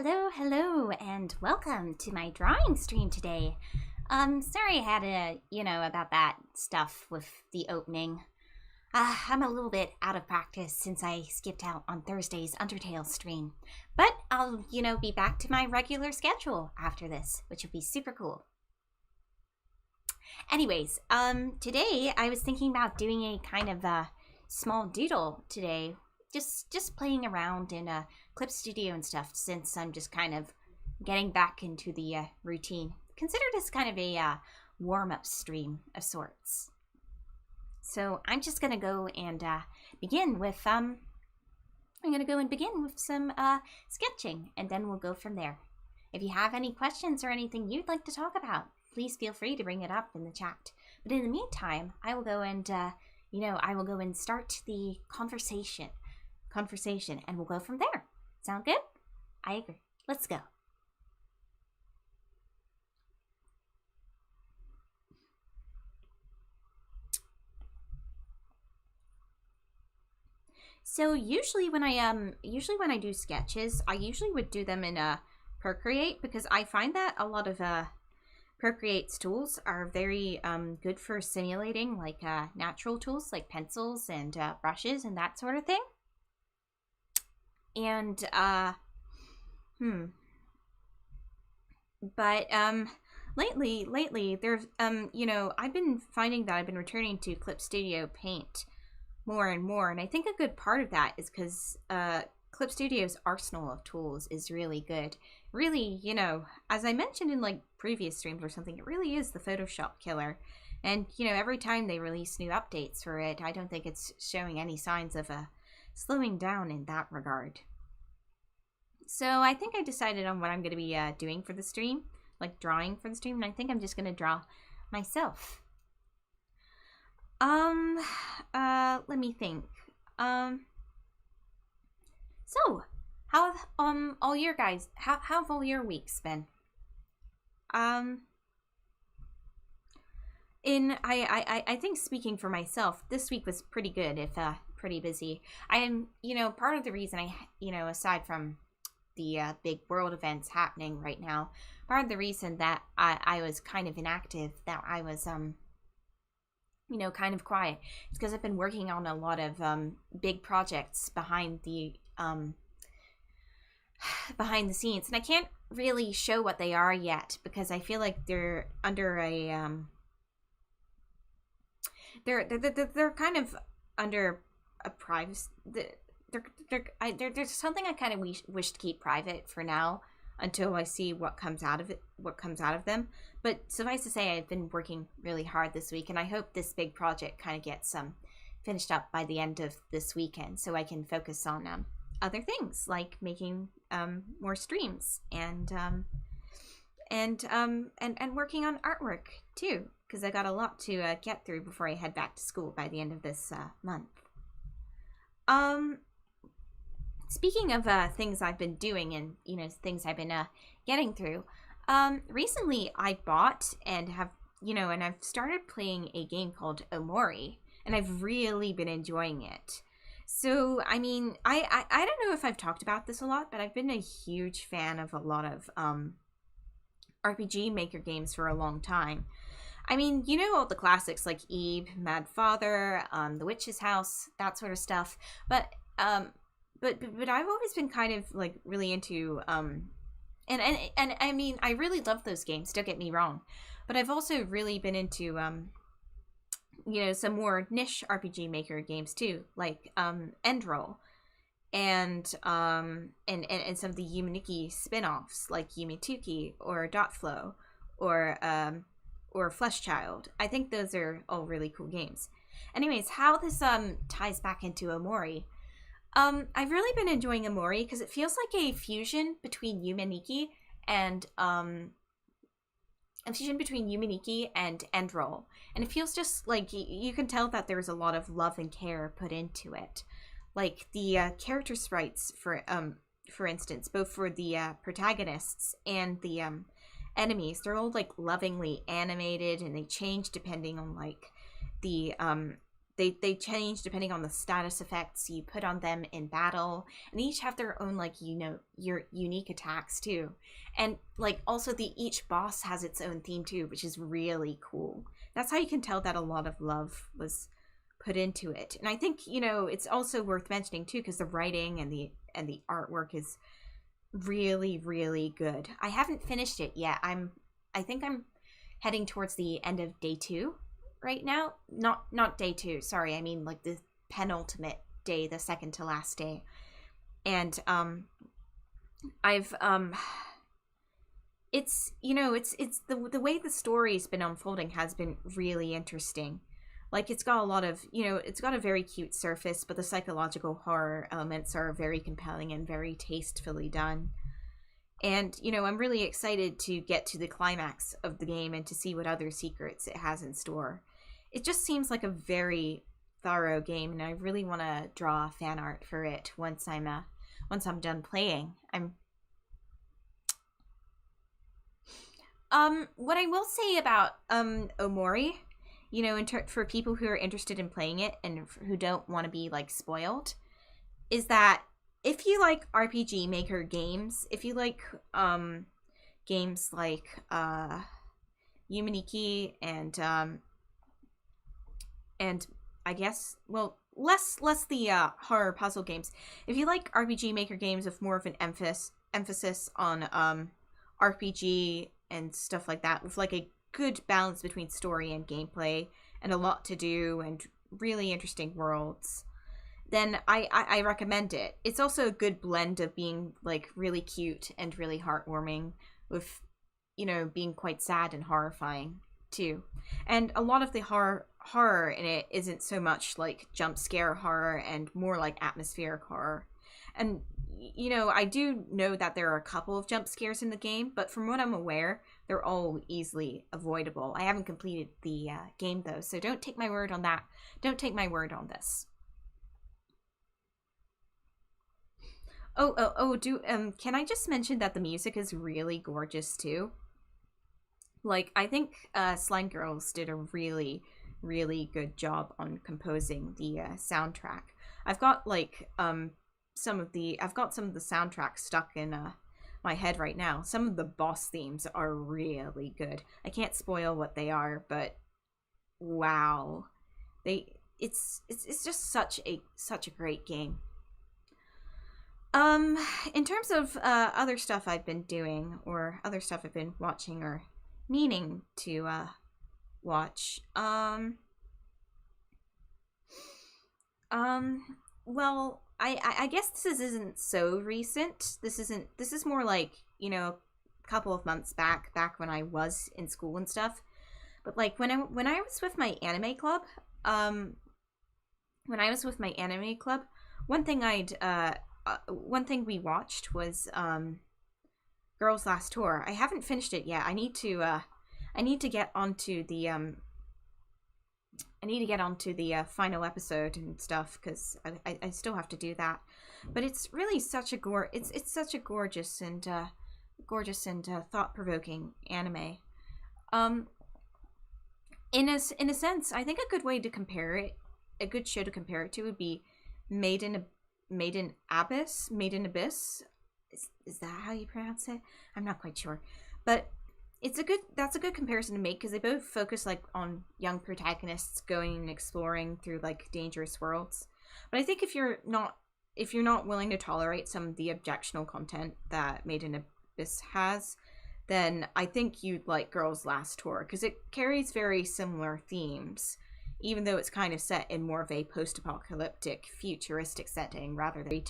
Hello, and welcome to my drawing stream today. Sorry I had about that stuff with the opening. I'm a little bit out of practice since I skipped out on Thursday's Undertale stream. But I'll, be back to my regular schedule after this, which will be super cool. Anyways, today I was thinking about doing a kind of small doodle today. Just playing around in Clip Studio and stuff, since I'm just kind of getting back into the routine. Consider this kind of a warm-up stream of sorts. So I'm just gonna go and begin with some sketching, and then we'll go from there. If you have any questions or anything you'd like to talk about, please feel free to bring it up in the chat. But in the meantime, I will go and start the conversation, and we'll go from there. Sound good? I agree. Let's go. So usually when I do sketches, I usually would do them in Procreate, because I find that a lot of Procreate's tools are very good for simulating like natural tools like pencils and brushes and that sort of thing. And lately there's I've been finding that I've been returning to Clip Studio Paint more and more, and I think a good part of that is because Clip Studio's arsenal of tools is really good. Really, as I mentioned in like previous streams or something, it really is the Photoshop killer. And every time they release new updates for it, I don't think it's showing any signs of slowing down in that regard. So I think I decided on what I'm going to be doing for the stream, like drawing for the stream, and I think I'm just going to draw myself. Let me think. So how have all your guys, how have all your weeks been? I think, speaking for myself, this week was pretty good, if pretty busy. I am, part of the reason aside from the big world events happening right now, part of the reason that I was kind of inactive, that I was kind of quiet, is because I've been working on a lot of big projects behind the scenes, and I can't really show what they are yet, because I feel like they're under a they're kind of under a privacy. There's something I kind of wish to keep private for now, until I see what comes out of them. But suffice to say, I've been working really hard this week, and I hope this big project kind of gets finished up by the end of this weekend, so I can focus on other things like making more streams and working on artwork too, because I got a lot to get through before I head back to school by the end of this month. Speaking of things I've been doing and things I've been getting through, recently I bought and have and I've started playing a game called Omori, and I've really been enjoying it. So I mean, I don't know if I've talked about this a lot, but I've been a huge fan of a lot of RPG Maker games for a long time. I mean, all the classics like Eve, Mad Father, The Witch's House, that sort of stuff. But I've always been kind of like really into and I mean, I really love those games, don't get me wrong, but I've also really been into some more niche RPG Maker games too, like Endroll and some of the Yuminiki spin-offs like Yumituki or Dotflow or Fleshchild. I think those are all really cool games. Anyways, how this ties back into Omori. I've really been enjoying Omori because it feels like a fusion between Yuminiki and Endroll, and it feels just like you can tell that there's a lot of love and care put into it. Like the character sprites, for instance, both for the protagonists and the enemies, they're all like lovingly animated, and they change depending on like the they change depending on the status effects you put on them in battle, and they each have their own, like, you know, your unique attacks too. And like also each boss has its own theme too, which is really cool. That's how you can tell that a lot of love was put into it. And I think, you know, it's also worth mentioning too, because the writing and the artwork is really, really good. I haven't finished it yet. I think I'm heading towards the end of day 2 right now. Not day 2, sorry, I mean like the penultimate day, the second to last day. And I've it's, you know, it's the way the story's been unfolding has been really interesting. Like, it's got a lot of, you know, it's got a very cute surface, but the psychological horror elements are very compelling and very tastefully done. And, you know, I'm really excited to get to the climax of the game and to see what other secrets it has in store. It just seems like a very thorough game, and I really want to draw fan art for it once I'm done playing. What I will say about Omori, you know, for people who are interested in playing it and who don't want to be like spoiled, is that if you like RPG Maker games, if you like games like Yumaniki and I guess, well, less the horror puzzle games. If you like RPG Maker games with more of an emphasis on RPG and stuff like that, with like a good balance between story and gameplay and a lot to do and really interesting worlds, then I recommend it. It's also a good blend of being like really cute and really heartwarming with, you know, being quite sad and horrifying too. And a lot of the horror in it isn't so much like jump scare horror and more like atmospheric horror. And, you know, I do know that there are a couple of jump scares in the game, but from what I'm aware, they're all easily avoidable. I haven't completed the game though, so don't take my word on that. Don't take my word on this. Can I just mention that the music is really gorgeous too? Like, I think Slime Girls did a really, really good job on composing the soundtrack. I've got like some of the soundtracks stuck in my head right now. Some of the boss themes are really good. I can't spoil what they are, but wow, it's just such a great game. In terms of other stuff I've been doing, or other stuff I've been watching or meaning to watch, well, I guess this isn't so recent. This is more like, you know, a couple of months back when I was in school and stuff. But like when I was with my anime club, one thing we watched was Girls Last Tour. I haven't finished it yet. I need to get onto the final episode and stuff, because I still have to do that. But it's really such a gorgeous and thought-provoking anime. In a sense, I think a good way to compare it, a good show to compare it to, would be Made in Abyss. Is that how you pronounce it? I'm not quite sure, but that's a good comparison to make, because they both focus like on young protagonists going and exploring through like dangerous worlds. But I think if you're not willing to tolerate some of the objectionable content that Made in Abyss has, then I think you'd like Girls Last Tour, because it carries very similar themes, even though it's kind of set in more of a post-apocalyptic, futuristic setting rather than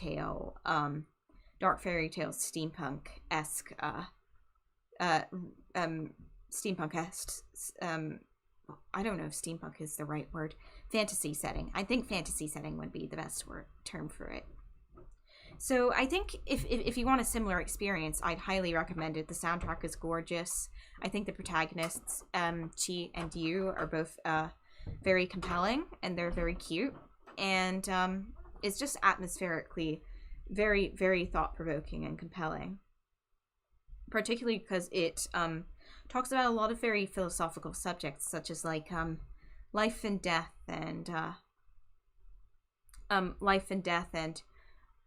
dark fairy tale steampunk-esque I don't know if steampunk is the right word. Fantasy setting. I think fantasy setting would be the best term for it. So I think if you want a similar experience, I'd highly recommend it. The soundtrack is gorgeous. I think the protagonists, Chi and Yu, are both very compelling, and they're very cute. And it's just atmospherically very, very thought-provoking and compelling. Particularly because it talks about a lot of very philosophical subjects, such as like life and death, and life and death and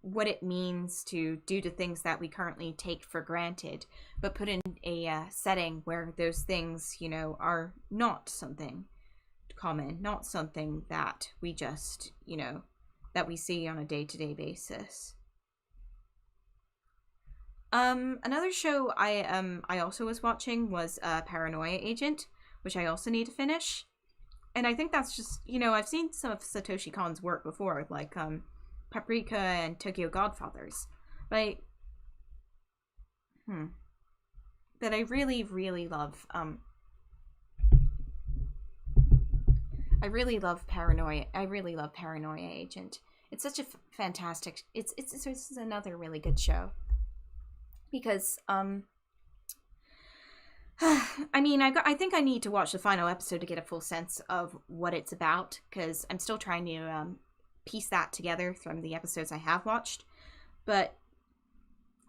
what it means to do the things that we currently take for granted, but put in a setting where those things, you know, are not something common, not something that we just, you know, that we see on a day-to-day basis. Another show I also was watching was Paranoia Agent, which I also need to finish. And I think that's just, you know, I've seen some of Satoshi Kon's work before, like Paprika and Tokyo Godfathers. But I really, really love I really love Paranoia. I really love Paranoia Agent. It's such a fantastic. It's another really good show. Because I mean, I think I need to watch the final episode to get a full sense of what it's about, because I'm still trying to piece that together from the episodes I have watched. But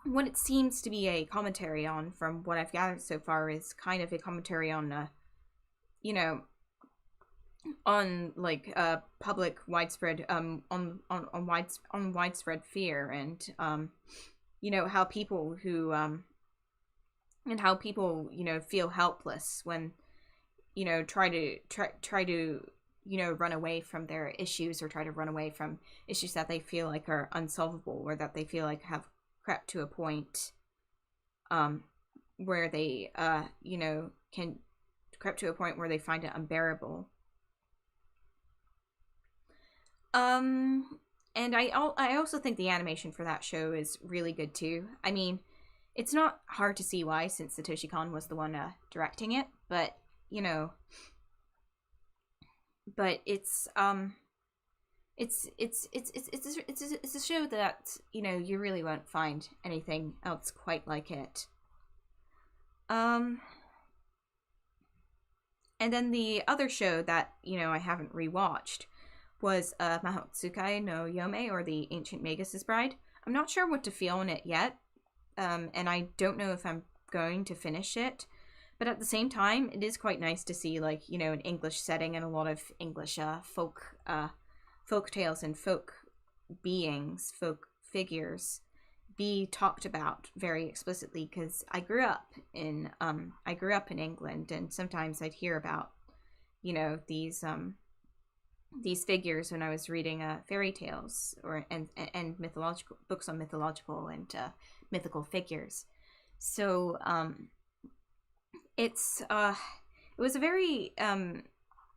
what it seems to be a commentary on, from what I've gathered so far, is kind of a commentary on, you know, on like public widespread on widespread fear, and you know, how people who and how people, you know, feel helpless when, you know, try to you know, run away from their issues, or try to run away from issues that they feel like are unsolvable, or that they feel like have crept to a point where they you know, can crept to a point where they find it unbearable. And I also think the animation for that show is really good too. I mean, it's not hard to see why, since Satoshi Kon was the one directing it, but you know, but it's a show that, you know, you really won't find anything else quite like it. And then the other show that, you know, I haven't rewatched was Mahotsukai no Yome, or The Ancient Magus's Bride. I'm not sure what to feel on it yet, and I don't know if I'm going to finish it, but at the same time, it is quite nice to see, like, you know, an English setting and a lot of English folk tales and folk beings, folk figures be talked about very explicitly, because I grew up in England, and sometimes I'd hear about, you know, these figures when I was reading fairy tales and mythological books on mythological and mythical figures. So it was a very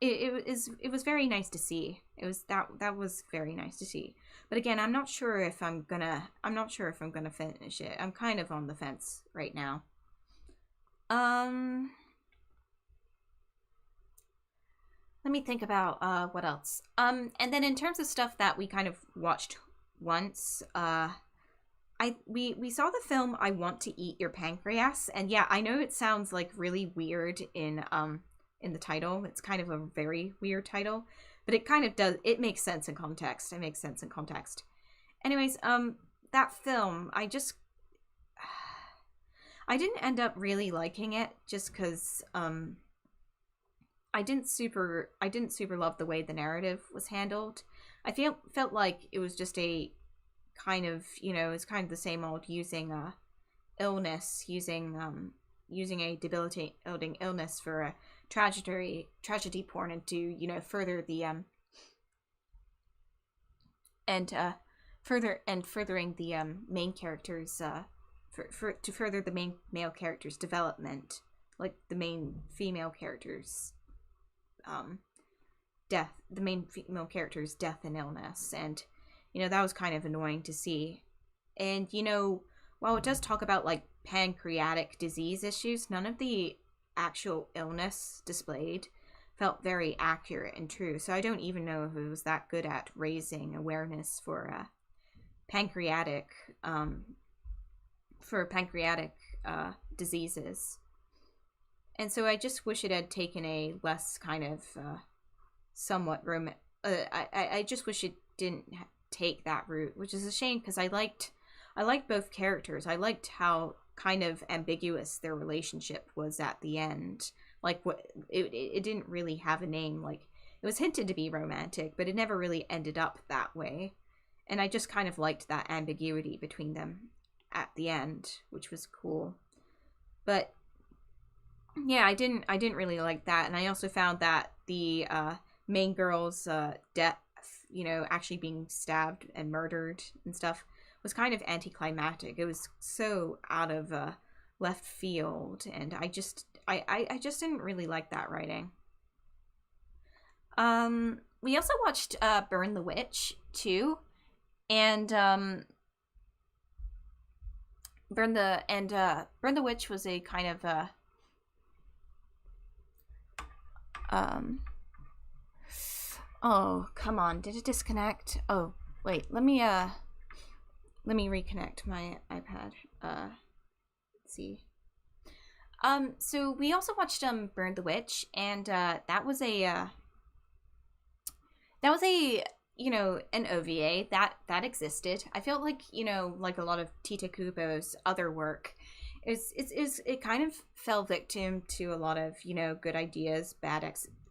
it was very nice to see. It was that was very nice to see. But again, I'm not sure if I'm gonna finish it. I'm kind of on the fence right now. Let me think about what else. And then in terms of stuff that we kind of watched once, we saw the film I Want to Eat Your Pancreas, and yeah, I know it sounds like really weird in the title. It's kind of a very weird title, but it kind of does. It makes sense in context. Anyways, that film, I didn't end up really liking it, just because I didn't super love the way the narrative was handled. I felt like it was just a kind of, you know, it's kind of the same old, using illness, using a debilitating illness for a tragedy porn, and to, you know, further the furthering the main characters to further the main male character's development, like the main female character's death, the main female character's death and illness. And, you know, that was kind of annoying to see. And, you know, while it does talk about like pancreatic disease issues, none of the actual illness displayed felt very accurate and true. So I don't even know if it was that good at raising awareness for pancreatic diseases. And so I just wish it had taken a less kind of somewhat I just wish it didn't take that route, which is a shame, because I liked both characters. I liked how kind of ambiguous their relationship was at the end. Like, what it didn't really have a name. Like, it was hinted to be romantic, but it never really ended up that way. And I just kind of liked that ambiguity between them at the end, which was cool. But yeah, I didn't really like that. And I also found that the main girl's death, you know, actually being stabbed and murdered and stuff, was kind of anticlimactic. It was so out of left field, and I just didn't really like that writing. We also watched Burn the Witch too, and Burn the Witch was a kind of oh, come on, did it disconnect? Oh, wait, let me reconnect my iPad. Let's see. So we also watched Burn the Witch, and that was a you know, an OVA that existed. I felt like, you know, like a lot of Tita Kubo's other work, it kind of fell victim to a lot of, you know, good ideas,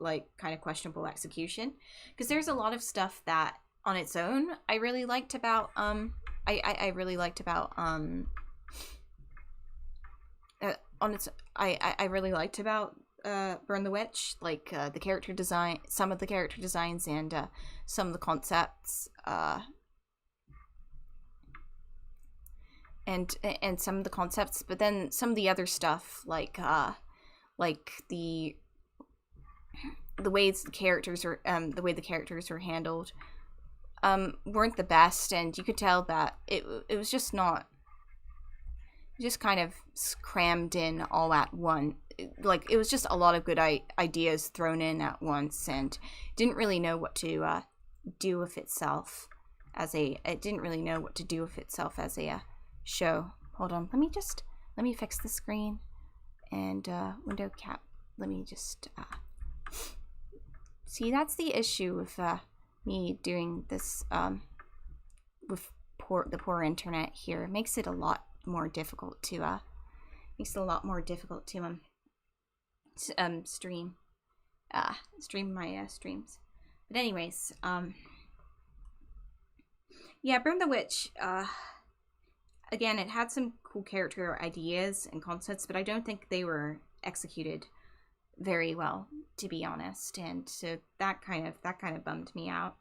like kind of questionable execution, because there's a lot of stuff that on its own I really liked about I really liked about I really liked about Burn the Witch, like the character design, some of the character designs, and some of the concepts, and some of the concepts, but then some of the other stuff, like the ways the characters are the way the characters were handled weren't the best, and you could tell that it was just not, just kind of crammed in all at once. Like, it was just a lot of good ideas thrown in at once, and didn't really know what to do with itself as a show. Hold on, let me fix the screen and window cap. Let me just see, that's the issue with me doing this with the poor internet here. It makes it a lot more difficult to stream my streams. But anyways, yeah, Burn the Witch, again, it had some cool character ideas and concepts, but I don't think they were executed very well, to be honest, and so that kind of bummed me out.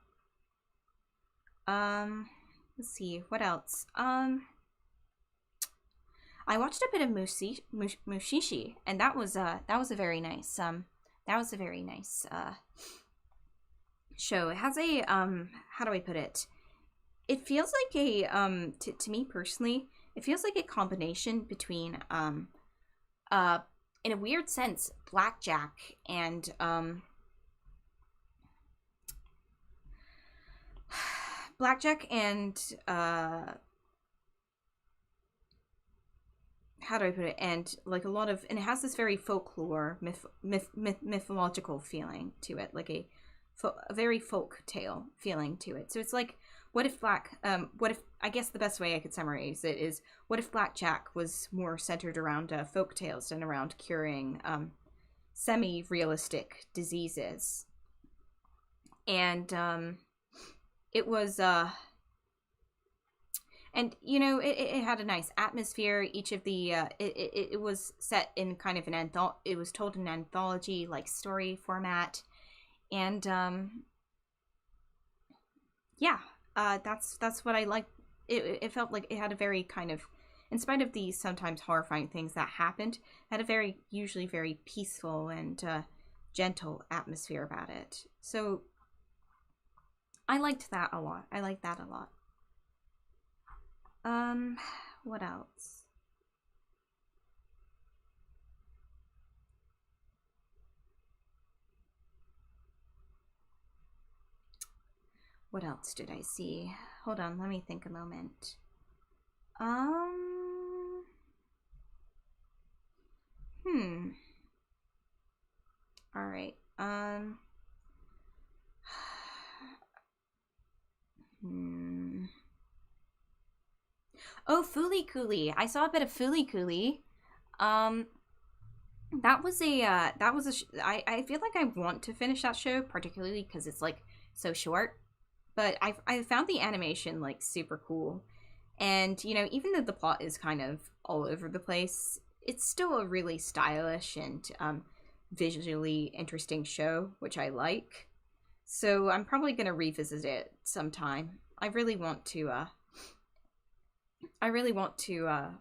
Let's see, what else? I watched a bit of Mushishi, and that was a very nice show. It has a how do I put it? It feels like a to me personally, it feels like a combination between in a weird sense, Blackjack and how do I put it? And like a lot of, and it has this very folklore, mythological feeling to it, like a very folk tale feeling to it. So it's like, what if I guess the best way I could summarize it is, what if Blackjack was more centered around folk tales and around curing semi-realistic diseases, and it was and you know, it had a nice atmosphere. Each of the it was set in kind of an it was told in an anthology like story format, and yeah, that's what I liked. It felt like it had a very kind of, in spite of the sometimes horrifying things that happened, had a usually very peaceful and gentle atmosphere about it. So I liked that a lot. What else? What else did I see? Hold on, let me think a moment. All right. Oh, Fooly Cooly. I saw a bit of Fooly Cooly. that was a I feel like I want to finish that show, particularly because it's like so short. But I found the animation like super cool, and you know, even though the plot is kind of all over the place, it's still a really stylish and visually interesting show, which I like. So I'm probably gonna revisit it sometime. I really want to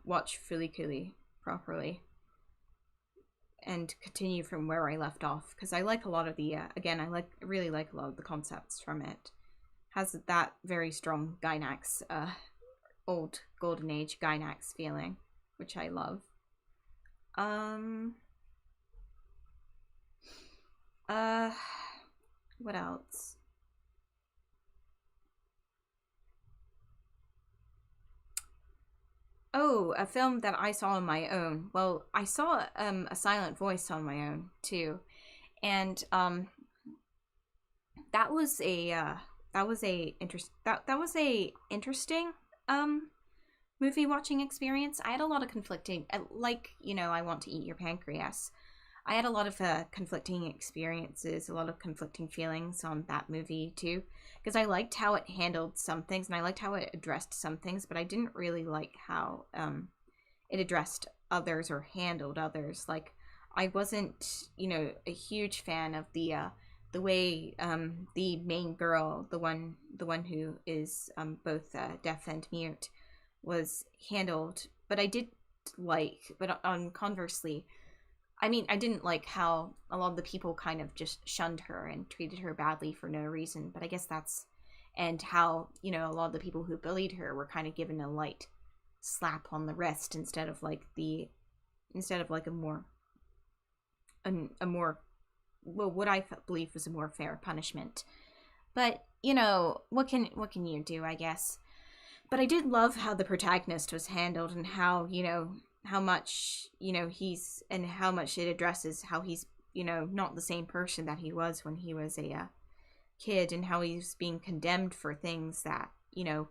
watch Fulikuli properly and continue from where I left off, because I like a lot of the again, really like a lot of the concepts from it. Has that very strong Gainax old golden age Gainax feeling, which I love. Um uh what else? Oh, a film that I saw on my own. Well, I saw a silent voice on my own too. And that was a that was a interesting um movie watching experience. I had a lot of conflicting, like, you know, I Want to Eat Your Pancreas. I had a lot of conflicting experiences, a lot of conflicting feelings on that movie too, because I liked how it handled some things and I liked how it addressed some things, but I didn't really like how it addressed others or handled others. Like, I wasn't, you know, a huge fan of the way the main girl, the one who is both deaf and mute, was handled. But I did like, but on conversely, I mean, I didn't like how a lot of the people kind of just shunned her and treated her badly for no reason. But I guess that's, and how, you know, a lot of the people who bullied her were kind of given a light slap on the wrist instead of like a more, well, what I believe was a more fair punishment. But you know, what can you do, I guess. But I did love how the protagonist was handled, and how, you know, how much, you know, he's, and how much it addresses how he's, you know, not the same person that he was when he was a kid, and how he's being condemned for things that, you know,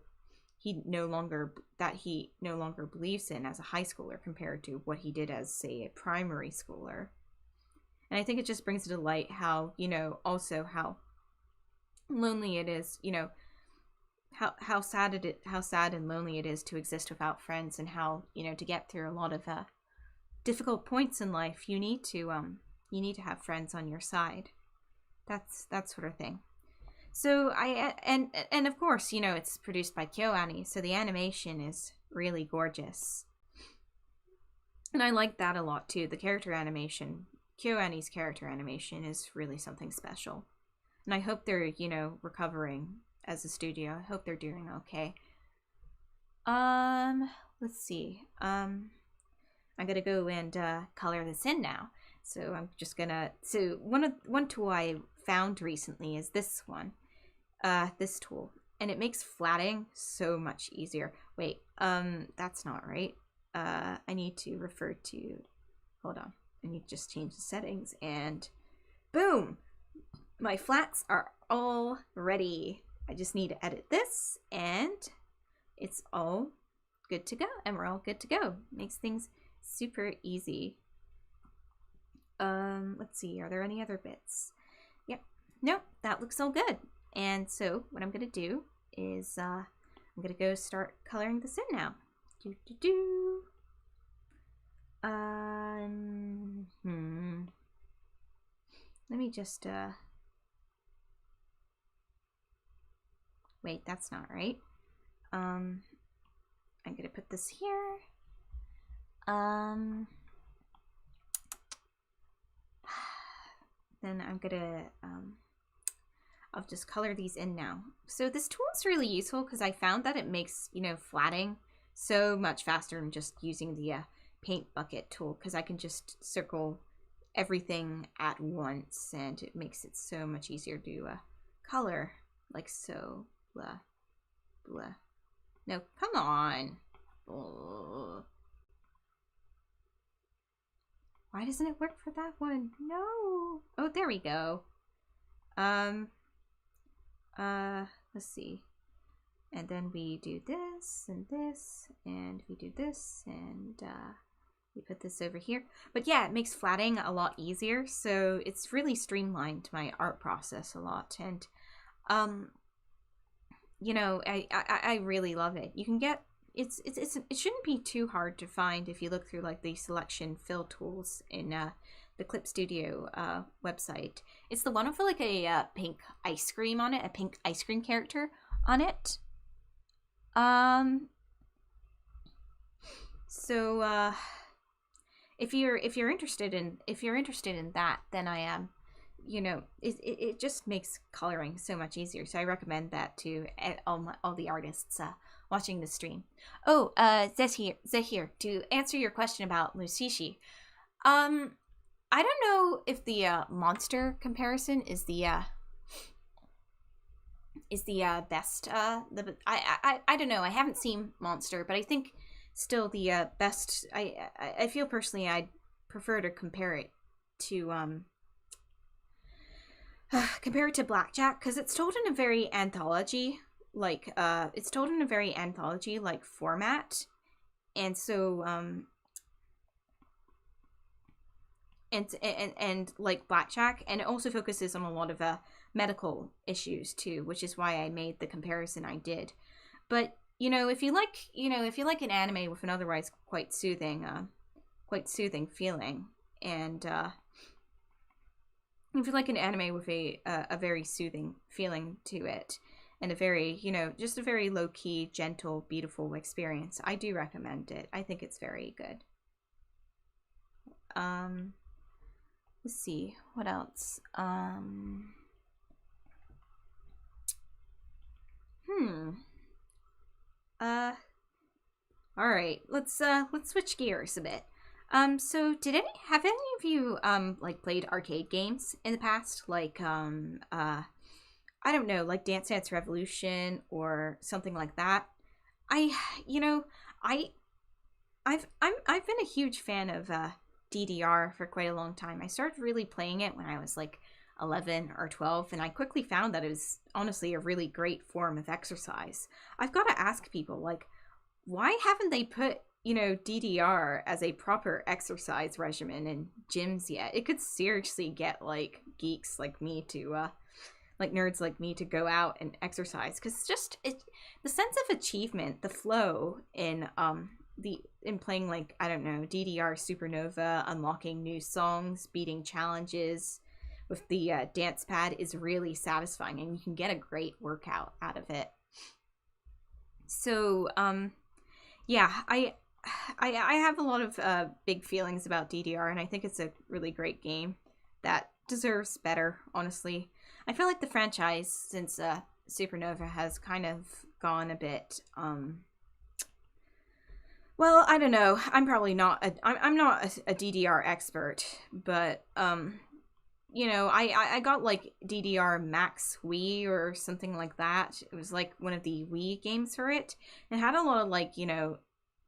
he no longer believes in as a high schooler compared to what he did as, say, a primary schooler. And I think it just brings to light how, you know, also how lonely it is, you know, how sad and lonely it is to exist without friends, and how, you know, to get through a lot of difficult points in life, you need to have friends on your side. That's that sort of thing. So and of course, you know, it's produced by KyoAni, so the animation is really gorgeous. And I like that a lot too. The character animation, KyoAni's character animation, is really something special. And I hope they're, you know, recovering as a studio. I hope they're doing okay. Let's see. I'm gonna go and color this in now. So I'm just gonna, so one tool I found recently is this one. This tool. And it makes flatting so much easier. Wait, that's not right. I need to refer to, hold on. I need to just change the settings, and boom! My flats are all ready. I just need to edit this, and it's all good to go, and we're all good to go. Makes things super easy. Let's see, are there any other bits? Yep, nope, that looks all good. And so what I'm gonna do is I'm gonna go start coloring this in now. Let me just wait, that's not right. I'm gonna put this here. Then I'm gonna I'll just color these in now. So this tool is really useful because I found that it makes, you know, flatting so much faster than just using the paint bucket tool, because I can just circle everything at once, and it makes it so much easier to color, like so. Blah, blah. No, come on. Oh. Why doesn't it work for that one? No. Oh, there we go. Let's see. And then we do this, and we do this, and we put this over here. But yeah, it makes flatting a lot easier, so it's really streamlined my art process a lot. And you know, I really love it. You can get it shouldn't be too hard to find if you look through like the selection fill tools in the Clip Studio website. It's the one with like a pink ice cream on it, a pink ice cream character on it. So if you're interested in that, then I am, you know, it just makes coloring so much easier. So I recommend that to all the artists watching the stream. Oh, Zahir, to answer your question about Mushishi, I don't know if the monster comparison is the best. I don't know. I haven't seen Monster, but I think still the best. I feel personally I'd prefer to compare it to Blackjack, because it's told in a very anthology like format, and so and like Blackjack, and it also focuses on a lot of medical issues too, which is why I made the comparison I did. But you know, if you like an anime with an otherwise quite soothing feeling, and if you like an anime with a very soothing feeling to it, and a very, you know, just a very low-key, gentle, beautiful experience, I do recommend it. I think it's very good. Let's see, what else? All right, let's switch gears a bit. So have any of you like played arcade games in the past, like I don't know, like Dance Dance Revolution or something like that? I've been a huge fan of DDR for quite a long time. I started really playing it when I was like 11 or 12, and I quickly found that it was honestly a really great form of exercise. I've got to ask people, like, why haven't they put, you know, DDR as a proper exercise regimen in gyms yet? It could seriously get like geeks like me to like nerds like me to go out and exercise, because the sense of achievement, the flow in playing, like, I don't know, DDR Supernova, unlocking new songs, beating challenges with the dance pad is really satisfying, and you can get a great workout out of it. So yeah, I have a lot of big feelings about DDR, and I think it's a really great game that deserves better, honestly. I feel like the franchise, since Supernova, has kind of gone a bit well, I don't know. I'm probably not I'm not a DDR expert, but you know, I got like DDR Max Wii or something like that. It was like one of the Wii games for it. It had a lot of, like, you know,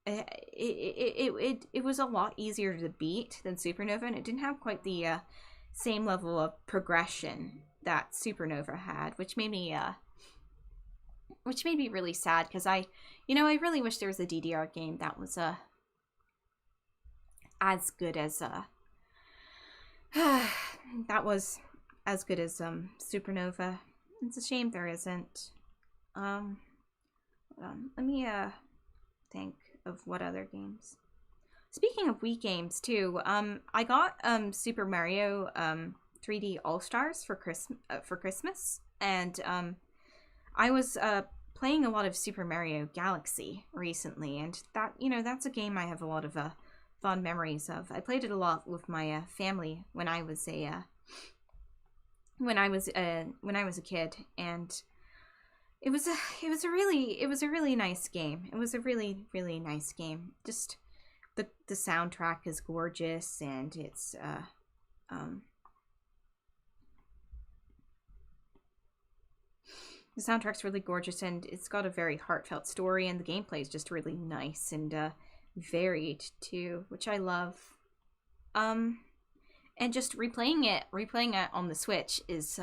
it was a lot easier to beat than Supernova, and it didn't have quite the same level of progression that Supernova had, which made me really sad, because I really wish there was a DDR game that was as good as that was as good as Supernova. It's a shame there isn't. Hold on. Let me think of what other games. Speaking of Wii games too, I got Super Mario 3D All Stars for Christmas, and I was playing a lot of Super Mario Galaxy recently, and that, you know, that's a game I have a lot of fond memories of. I played it a lot with my family when I was a kid, and it was a really nice game. It was a really nice game. Just the soundtrack is gorgeous, and it's the soundtrack's really gorgeous, and it's got a very heartfelt story, and the gameplay is just really nice and varied too, which I love. And just replaying it on the Switch is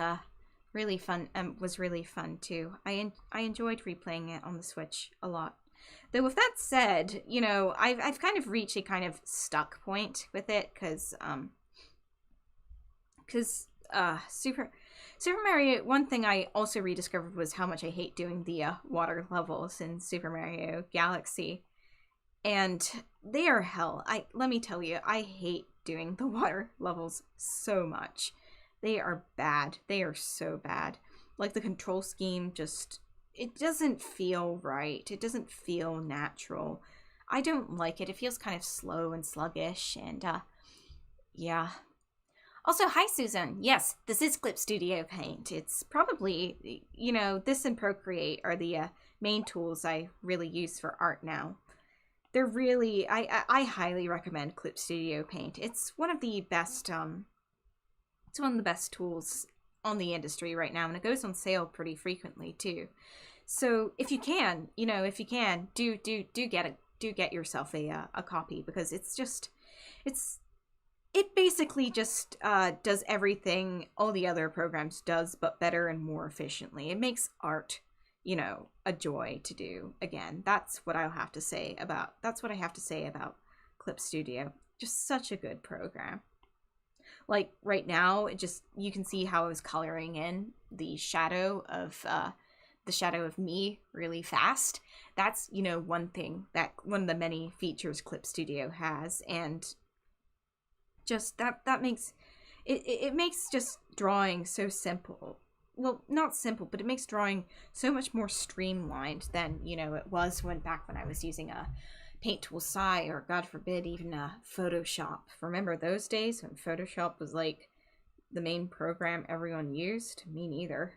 really fun. Was really fun too. I enjoyed replaying it on the Switch a lot. Though with that said, you know, I've kind of reached a kind of stuck point with it, because Super Mario, one thing I also rediscovered was how much I hate doing the water levels in Super Mario Galaxy. And they are hell. Let me tell you, I hate doing the water levels so much. They are bad. They are so bad. Like, the control scheme just, it doesn't feel right. It doesn't feel natural. I don't like it. It feels kind of slow and sluggish, and yeah. Also, hi Susan. Yes, this is Clip Studio Paint. It's probably, you know, this and Procreate are the main tools I really use for art now. They're really, I highly recommend Clip Studio Paint. It's one of the best, it's one of the best tools on the industry right now, and it goes on sale pretty frequently too. So if you can, you know, if you can, do get yourself a copy, because it basically just does everything all the other programs does, but better and more efficiently. It makes art, you know, a joy to do. Again, that's what I have to say about Clip Studio. Just such a good program. Like right now, you can see how I was coloring in the shadow of me really fast. That's, you know, one of the many features Clip Studio has, and just that makes it makes just drawing so simple. Well, not simple, but it makes drawing so much more streamlined than, you know, it was back when I was using a Paint Tool Sai, or God forbid, even a Photoshop. Remember those days when Photoshop was like the main program everyone used? Me neither.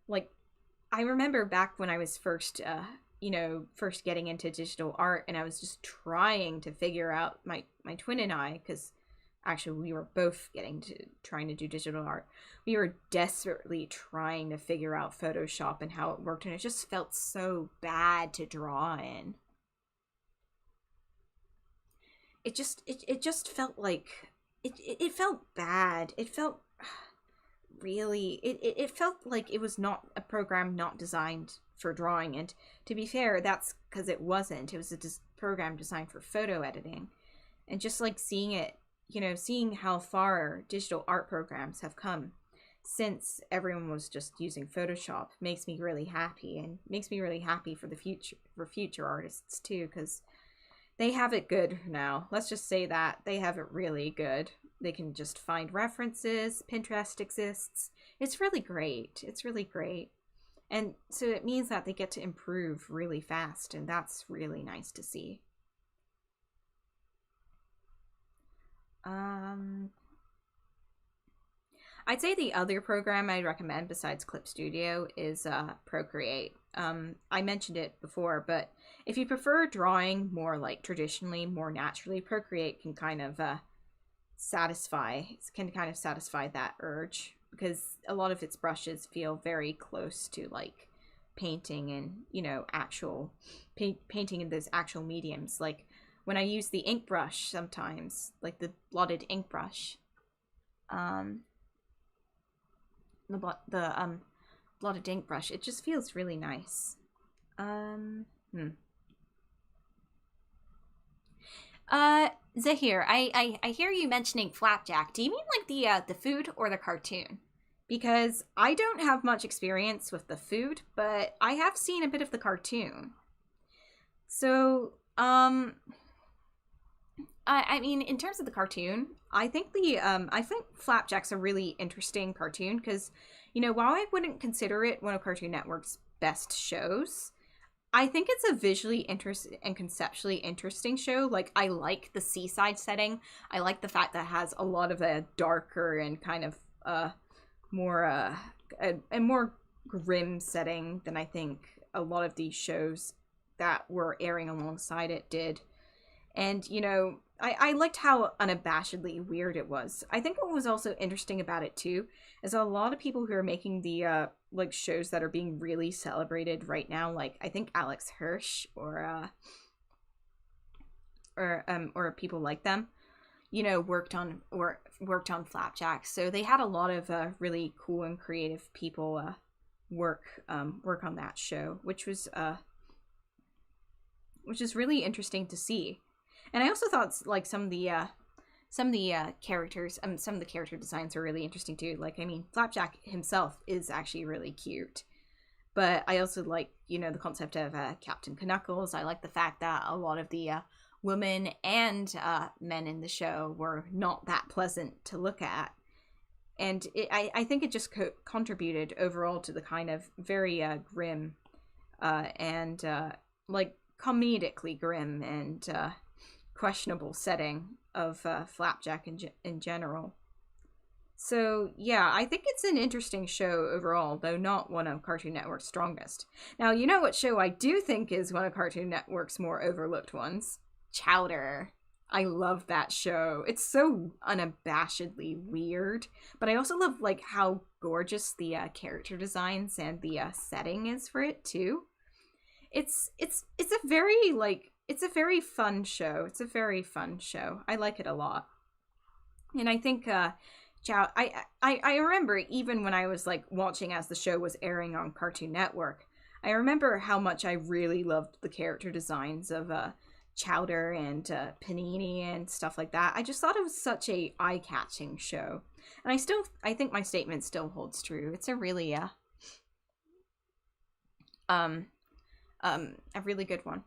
Like, I remember back when I was first getting into digital art, and I was just trying to figure out, my twin and I, because actually we were both trying to do digital art. We were desperately trying to figure out Photoshop and how it worked, and it just felt so bad to draw in. It just felt like it felt bad. It felt really it felt like it was not a program not designed for drawing, and to be fair, that's because it wasn't. It was a program designed for photo editing. And just like seeing it, you know, seeing how far digital art programs have come since everyone was just using Photoshop makes me really happy, and makes me really happy for the future artists too, because they have it good now. Let's just say that they have it really good. They can just find references. Pinterest exists. It's really great. It's really great. And so it means that they get to improve really fast, and that's really nice to see. I'd say the other program I'd recommend besides Clip Studio is Procreate. I mentioned it before, but if you prefer drawing more like traditionally, more naturally, Procreate can kind of satisfy that urge, because a lot of its brushes feel very close to like painting, and, you know, actual painting in those actual mediums. Like when I use the ink brush sometimes, like the blotted ink brush, the blotted ink brush, it just feels really nice. Zahir, I hear you mentioning Flapjack. Do you mean like the food or the cartoon? Because I don't have much experience with the food, but I have seen a bit of the cartoon. So, I mean, in terms of the cartoon, I think Flapjack's a really interesting cartoon, because, you know, while I wouldn't consider it one of Cartoon Network's best shows, I think it's a visually interesting and conceptually interesting show. Like, I like the seaside setting. I like the fact that it has a lot of a darker and kind of more a more grim setting than I think a lot of these shows that were airing alongside it did. And, you know, I liked how unabashedly weird it was. I think what was also interesting about it too is a lot of people who are making the like shows that are being really celebrated right now, like I think Alex Hirsch or people like them, you know, worked on Flapjack. So they had a lot of really cool and creative people work on that show, which was really interesting to see. And I also thought like some of the characters, some of the character designs are really interesting too. Like, I mean, Flapjack himself is actually really cute. But I also like, you know, the concept of Captain Knuckles. I like the fact that a lot of the women and men in the show were not that pleasant to look at. And I think it just contributed overall to the kind of very grim and like comedically grim and questionable setting of Flapjack in general. So, yeah, I think it's an interesting show overall, though not one of Cartoon Network's strongest. Now, you know what show I do think is one of Cartoon Network's more overlooked ones? Chowder. I love that show. It's so unabashedly weird, but I also love, like, how gorgeous the character designs and the setting is for it, too. It's a very, like, it's a very fun show. It's a very fun show. I like it a lot. And I think, I remember even when I was like watching as the show was airing on Cartoon Network, I remember how much I really loved the character designs of Chowder and Panini and stuff like that. I just thought it was such a eye-catching show. And I think my statement still holds true. It's a really a really good one.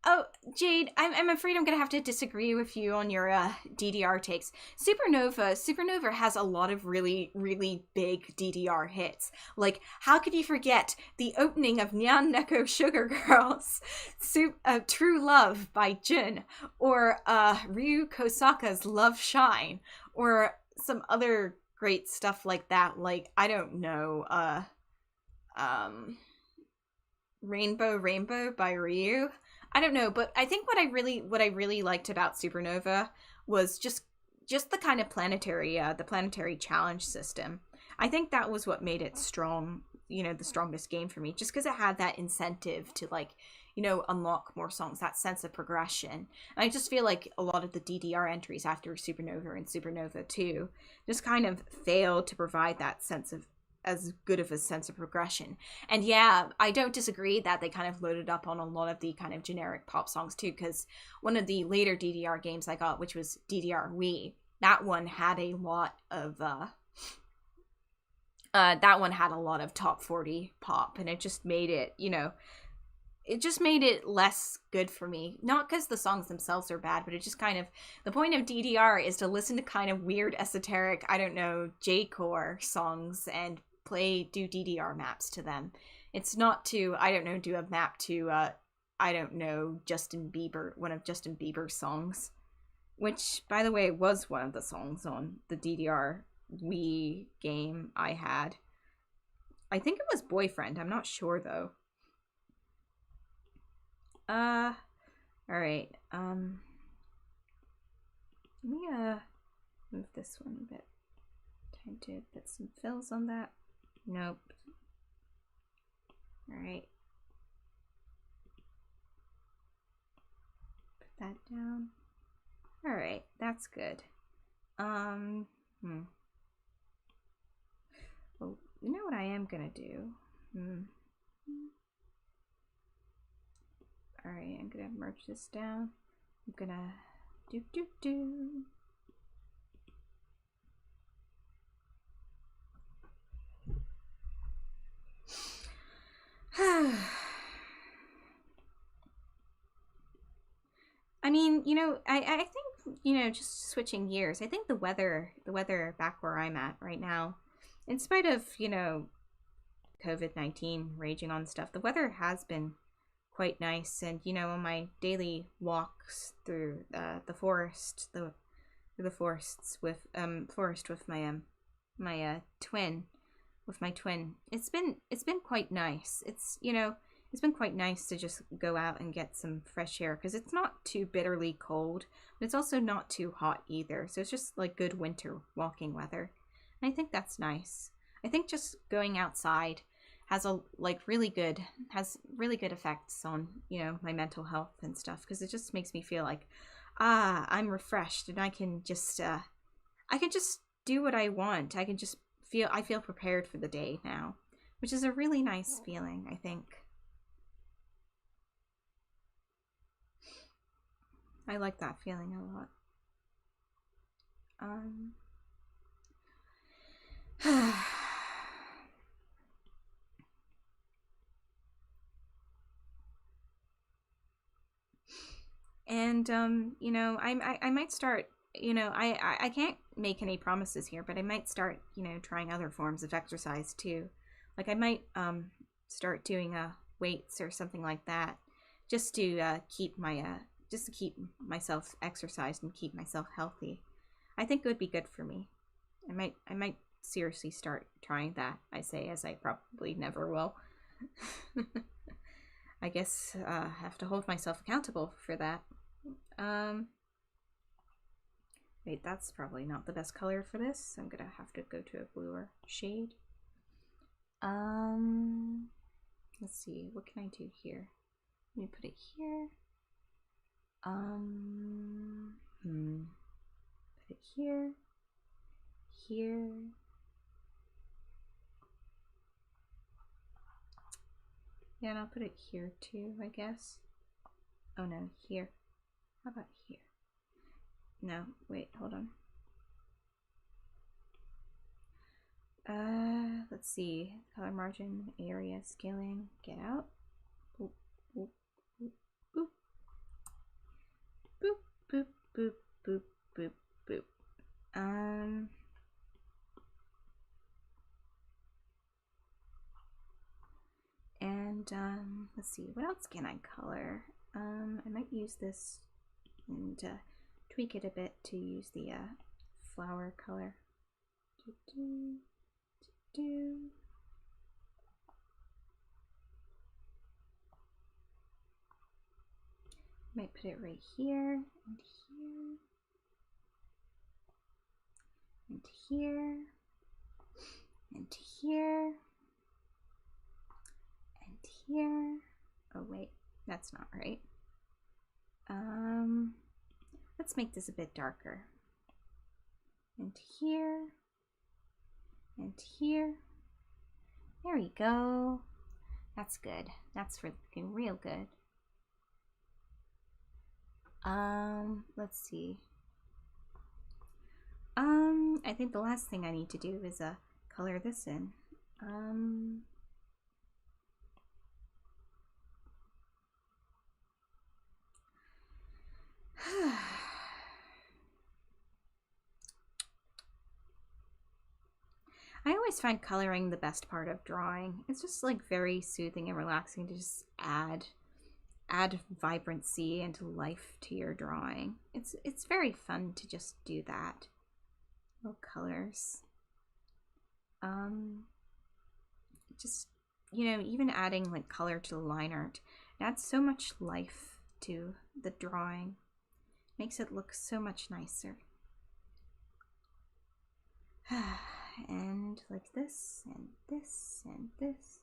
Oh, Jade, I'm afraid I'm going to have to disagree with you on your DDR takes. Supernova has a lot of really, really big DDR hits. Like, how could you forget the opening of Nyan Neko Sugar Girls, True Love by Jun, or Ryu Kosaka's Love Shine, or some other great stuff like that, like, I don't know, Rainbow by Ryu. I don't know, but I think what I really liked about Supernova was just the kind of the planetary challenge system. I think that was what made it strong, you know, the strongest game for me, just because it had that incentive to, like, you know, unlock more songs, that sense of progression. And I just feel like a lot of the DDR entries after Supernova and Supernova 2 just kind of failed to provide that sense of as good of a sense of progression. And yeah, I don't disagree that they kind of loaded up on a lot of the kind of generic pop songs too, because one of the later DDR games I got, which was DDR Wii, that one had a lot of top 40 pop, and it just made it, you know, it just made it less good for me. Not because the songs themselves are bad, but it just kind of, the point of DDR is to listen to kind of weird, esoteric, I don't know, J-core songs and do DDR maps to them. It's not to, I don't know, do a map to, I don't know, Justin Bieber, one of Justin Bieber's songs. Which, by the way, was one of the songs on the DDR Wii game I had. I think it was Boyfriend, I'm not sure though. Alright, let me, move this one a bit. Time to put some fills on that. Nope. Alright. Put that down. Alright, that's good. Well, you know what I am gonna do? Alright, I'm gonna merge this down. I'm gonna do. I mean, you know, I think, you know, just switching gears, I think the weather back where I'm at right now, in spite of, you know, COVID-19 raging on stuff, the weather has been quite nice. And, you know, on my daily walks through the forest, the forests with my twin, it's been quite nice. It's, you know, it's been quite nice to just go out and get some fresh air, because it's not too bitterly cold, but it's also not too hot either. So it's just like good winter walking weather. And I think that's nice. I think just going outside has really good effects on, you know, my mental health and stuff, because it just makes me feel like, I'm refreshed, and I can just do what I want. I can just I feel prepared for the day now, which is a really nice feeling, I think. I like that feeling a lot. And you know, I might start, you know, I can't make any promises here, but I might start, you know, trying other forms of exercise too. Like I might start doing weights or something like that, just to keep myself exercised and keep myself healthy. I think it would be good for me. I might seriously start trying that. I say as I probably never will. I guess I have to hold myself accountable for that. Wait, that's probably not the best color for this. I'm gonna have to go to a bluer shade. Let's see, what can I do here? Let me put it here. Put it here, here. Yeah, and I'll put it here too, I guess. Oh no, here. How about here? No, wait, hold on. Let's see. Color margin, area, scaling, get out. Boop, boop, boop, boop. Boop, boop, boop, boop, boop, boop. And let's see, what else can I color? I might use this and tweak it a bit to use the flower color. Might put it right here and here and here and here and here. Oh wait, that's not right. Let's make this a bit darker. And here and here. There we go. That's good. That's looking real good. Let's see. I think the last thing I need to do is color this in. I always find coloring the best part of drawing. It's just like very soothing and relaxing to just add vibrancy and life to your drawing. It's very fun to just do that. Little colors. Just, you know, even adding like color to the line art adds so much life to the drawing. Makes it look so much nicer. And like this and this and this.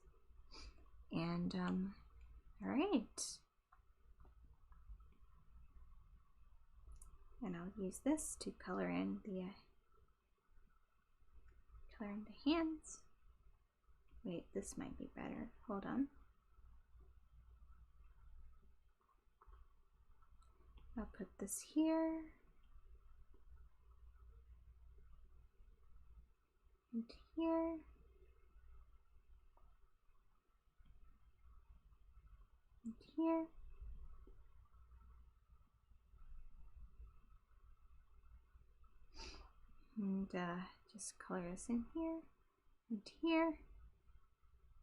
And all right. And I'll use this to color in the hands. Wait, this might be better. Hold on. I'll put this here. And here. And here. And just color this in here, and here,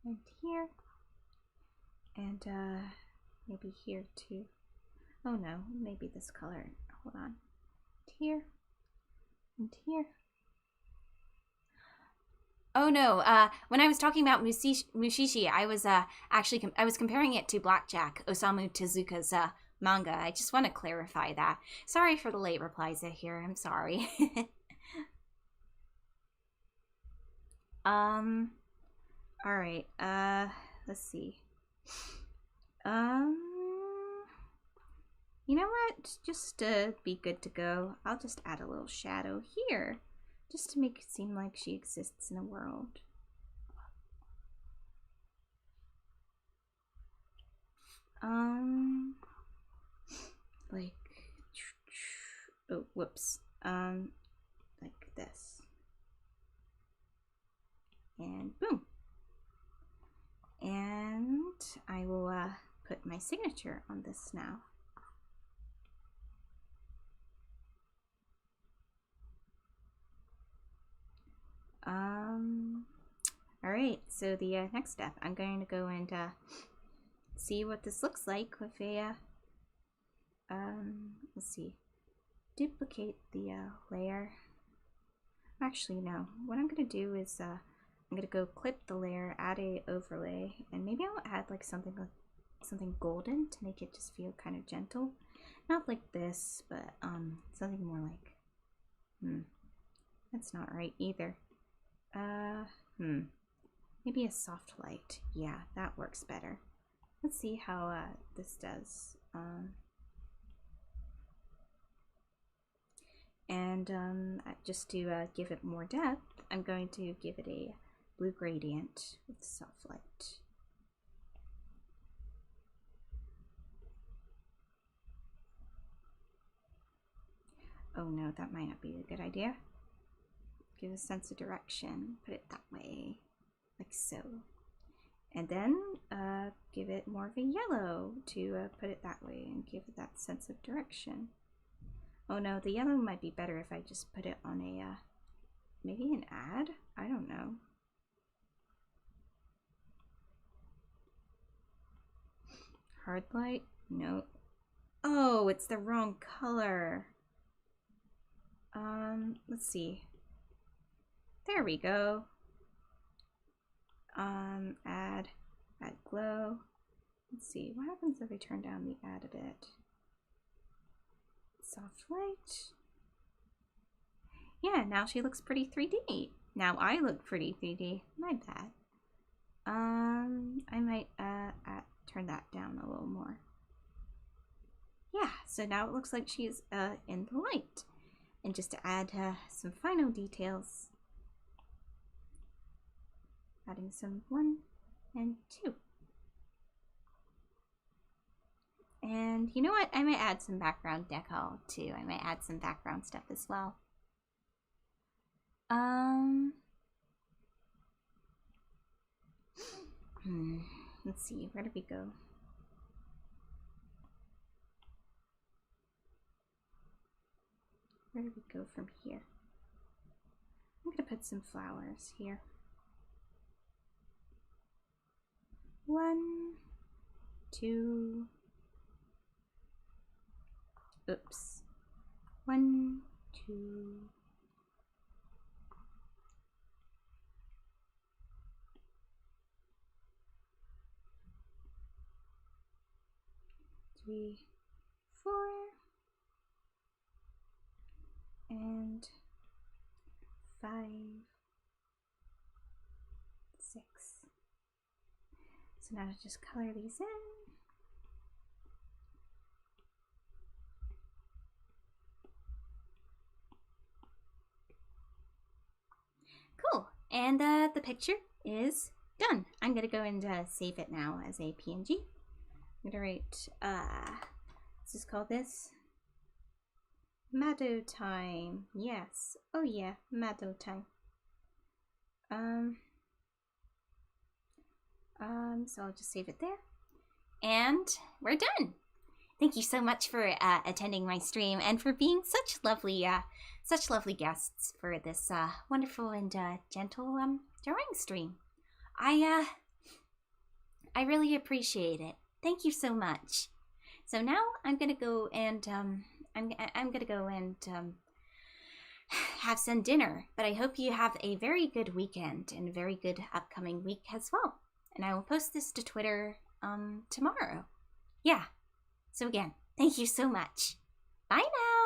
and here, and maybe here too. Oh no, maybe this color. Hold on. Here, and here. Oh no, when I was talking about Mushishi, I was actually I was comparing it to Blackjack, Osamu Tezuka's manga. I just want to clarify that. Sorry for the late replies here. I'm sorry. All right. Let's see. You know what? Just to be good to go, I'll just add a little shadow here. just to make it seem like she exists in a world. Like, oh, whoops. Like this. And boom. And I will put my signature on this now. All right, so the next step, I'm going to go and see what this looks like with a, let's see, duplicate the layer. Actually, no, what I'm going to do is I'm going to go clip the layer, add a overlay, and maybe I'll add like something golden to make it just feel kind of gentle. Not like this, but something more like, that's not right either. Maybe a soft light. Yeah, that works better. Let's see how this does. Just to give it more depth, I'm going to give it a blue gradient with soft light. Oh no, that might not be a good idea. Give a sense of direction, put it that way, like so. And then give it more of a yellow to put it that way and give it that sense of direction. Oh no, the yellow might be better if I just put it on a, maybe an ad? I don't know. Hard light? No. Oh, it's the wrong color. Let's see. There we go. Add glow. Let's see, what happens if I turn down the ad a bit? Soft light. Yeah, now she looks pretty 3D. Now I look pretty 3D. My bad. I might turn that down a little more. Yeah, so now it looks like she's in the light. And just to add some final details, adding some 1 and 2. And you know what? I might add some background decal too. I might add some background stuff as well. Let's see, where did we go? Where did we go from here? I'm gonna put some flowers here. 1, 2, oops. 1, 2, 3, 4, and 5, 6. So now to just color these in. Cool, and the picture is done. I'm gonna go and save it now as a PNG. I'm gonna write, let's just call this Mado time. Yes, oh yeah, Mado time. So I'll just save it there. And we're done. Thank you so much for attending my stream and for being such lovely guests for this wonderful and gentle drawing stream. I really appreciate it. Thank you so much. So now I'm gonna go and I'm gonna go and have some dinner. But I hope you have a very good weekend and a very good upcoming week as well. And I will post this to Twitter tomorrow. Yeah. So again, thank you so much. Bye now.